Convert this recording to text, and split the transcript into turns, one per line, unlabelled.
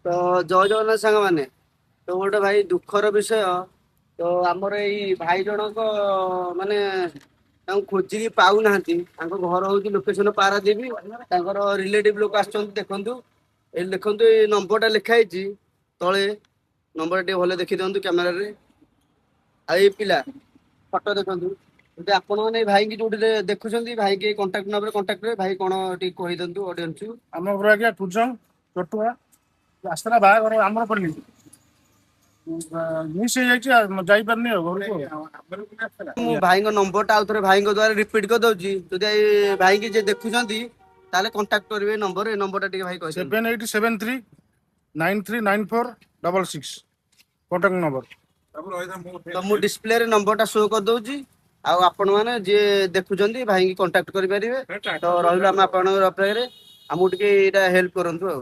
ତ ଜୟ ଜଗନ୍ନାଥ ସାଙ୍ଗମାନେ। ତ ଗୋଟେ ଭାଇ ଦୁଃଖର ବିଷୟ। ତ ଆମର ଏଇ ଭାଇ ଜଣକ ମାନେ ତାଙ୍କୁ ଖୋଜିକି ପାଉନାହାନ୍ତି। ତାଙ୍କ ଘର ହଉଛି ଲୋକେସନ ପାରାଦୀପ। ତାଙ୍କର ରିଲେଟିଭ ଲୋକ ଆସିଛନ୍ତି ଦେଖନ୍ତୁ। ଏଇ ଦେଖନ୍ତୁ ଏଇ ନମ୍ବରଟା ଲେଖା ହେଇଛି ତଳେ। ନମ୍ବର ଟିକେ ଭଲ ଦେଖି ଦିଅନ୍ତୁ କ୍ୟାମେରାରେ। ଆଉ ଏଇ ପିଲା ଫଟୋ ଦେଖନ୍ତୁ। ଯଦି ଆପଣ ମାନେ ଏଇ ଭାଇକି ଯୋଉଠି ଦେଖୁଛନ୍ତି ଭାଇକି କଣ୍ଟାକ୍ଟ ନମ୍ବରରେ କଣ୍ଟାକ୍ଟରେ ଭାଇ କଣ ଟିକେ କହିଦିଅନ୍ତୁ ଅଡିଏନ୍ସକୁ।
ଆମ ଘର ଆଜ୍ଞା କୁଜଙ୍ଗ ଚଟୁଆ ଆସିଥିଲା ବାହାଘର ଆମର ପଡିଲି ମିସ୍ ହେଇଯାଇଛି ଯାଇପାରୁନି ଆଉ ଘରକୁ
ମୁଁ ଭାଇଙ୍କ ନମ୍ବରଟା ଆଉ ଥରେ ଭାଇଙ୍କ ଦ୍ୱାରା ରିପିଟ୍ କରିଦଉଛି। ଯଦି ଏଇ ଭାଇକି ଯିଏ ଦେଖୁଛନ୍ତି ତାହେଲେ କଣ୍ଟାକ୍ଟ କରିବେ ଏ ନମ୍ବର। ଏ ନମ୍ବରଟା ଟିକେ ଭାଇ କହିଦିଅନ୍ତୁ।
7873933666 କଣ୍ଟାକ୍ଟ ନମ୍ବର।
ତ ମୁଁ ଡିସପ୍ଲେରେ ନମ୍ବରଟା ଶୋ କରିଦଉଛି। ଆଉ ଆପଣ ମାନେ ଯିଏ ଦେଖୁଛନ୍ତି ଭାଇକି କଣ୍ଟାକ୍ଟ କରିପାରିବେ। ତ ରହିଲୁ ଆମେ ଆପଣଙ୍କ ଅପେକ୍ଷାରେ। ଆମକୁ ଟିକେ ଏଇଟା ହେଲ୍ପ କରନ୍ତୁ ଆଉ।